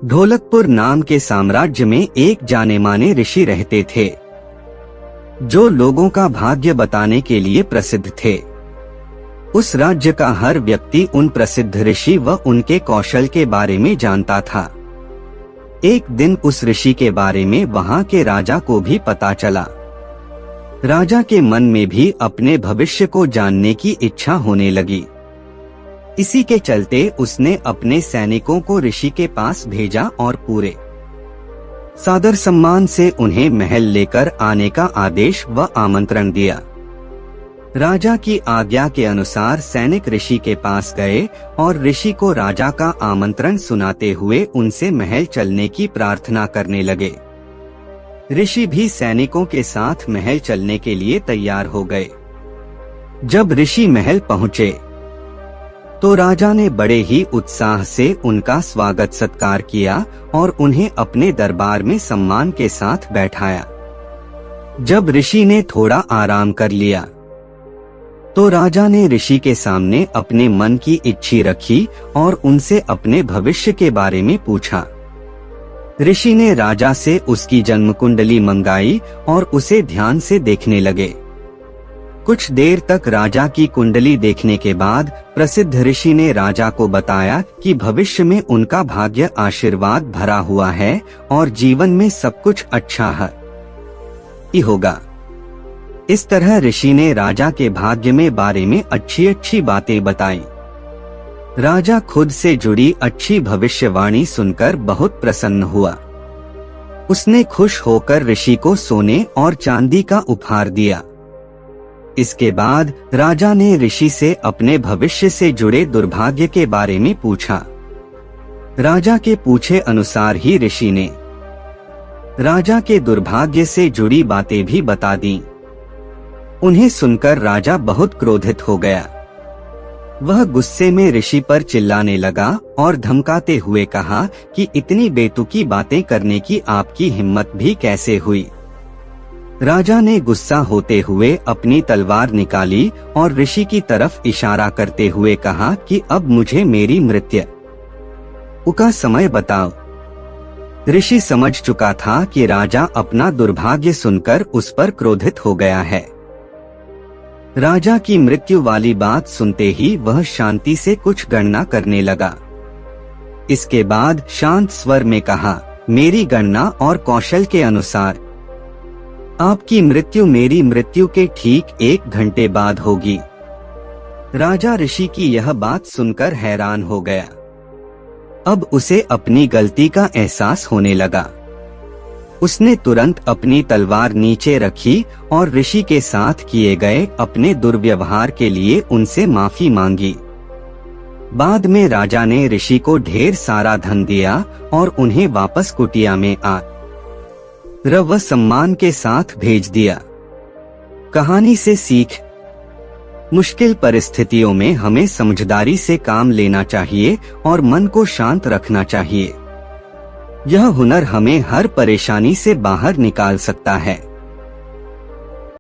ढोलकपुर नाम के साम्राज्य में एक जाने माने ऋषि रहते थे, जो लोगों का भाग्य बताने के लिए प्रसिद्ध थे। उस राज्य का हर व्यक्ति उन प्रसिद्ध ऋषि व उनके कौशल के बारे में जानता था। एक दिन उस ऋषि के बारे में वहां के राजा को भी पता चला। राजा के मन में भी अपने भविष्य को जानने की इच्छा होने लगी। इसी के चलते उसने अपने सैनिकों को ऋषि के पास भेजा और पूरे सादर सम्मान से उन्हें महल लेकर आने का आदेश व आमंत्रण दिया। राजा की आज्ञा के अनुसार सैनिक ऋषि के पास गए और ऋषि को राजा का आमंत्रण सुनाते हुए उनसे महल चलने की प्रार्थना करने लगे। ऋषि भी सैनिकों के साथ महल चलने के लिए तैयार हो गए। जब ऋषि महल पहुँचे तो राजा ने बड़े ही उत्साह से उनका स्वागत सत्कार किया और उन्हें अपने दरबार में सम्मान के साथ बैठाया। जब ऋषि ने थोड़ा आराम कर लिया तो राजा ने ऋषि के सामने अपने मन की इच्छा रखी और उनसे अपने भविष्य के बारे में पूछा। ऋषि ने राजा से उसकी जन्म कुंडली मंगाई और उसे ध्यान से देखने लगे। कुछ देर तक राजा की कुंडली देखने के बाद प्रसिद्ध ऋषि ने राजा को बताया कि भविष्य में उनका भाग्य आशीर्वाद भरा हुआ है और जीवन में सब कुछ अच्छा ही होगा। इस तरह ऋषि ने राजा के भाग्य में बारे में अच्छी अच्छी बातें बताई। राजा खुद से जुड़ी अच्छी भविष्यवाणी सुनकर बहुत प्रसन्न हुआ। उसने खुश होकर ऋषि को सोने और चांदी का उपहार दिया। इसके बाद राजा ने ऋषि से अपने भविष्य से जुड़े दुर्भाग्य के बारे में पूछा। राजा के पूछे अनुसार ही ऋषि ने राजा के दुर्भाग्य से जुड़ी बातें भी बता दी। उन्हें सुनकर राजा बहुत क्रोधित हो गया। वह गुस्से में ऋषि पर चिल्लाने लगा और धमकाते हुए कहा कि इतनी बेतुकी बातें करने की आपकी हिम्मत भी कैसे हुई। राजा ने गुस्सा होते हुए अपनी तलवार निकाली और ऋषि की तरफ इशारा करते हुए कहा कि अब मुझे मेरी मृत्यु का समय बताओ। ऋषि समझ चुका था कि राजा अपना दुर्भाग्य सुनकर उस पर क्रोधित हो गया है। राजा की मृत्यु वाली बात सुनते ही वह शांति से कुछ गणना करने लगा। इसके बाद शांत स्वर में कहा, मेरी गणना और कौशल के अनुसार आपकी मृत्यु मेरी मृत्यु के ठीक 1 घंटे बाद होगी। राजा ऋषि की यह बात सुनकर हैरान हो गया। अब उसे अपनी गलती का एहसास होने लगा। उसने तुरंत अपनी तलवार नीचे रखी और ऋषि के साथ किए गए अपने दुर्व्यवहार के लिए उनसे माफी मांगी। बाद में राजा ने ऋषि को ढेर सारा धन दिया और उन्हें वापस कुटिया में व सम्मान के साथ भेज दिया। कहानी से सीख, मुश्किल परिस्थितियों में हमें समझदारी से काम लेना चाहिए और मन को शांत रखना चाहिए। यह हुनर हमें हर परेशानी से बाहर निकाल सकता है।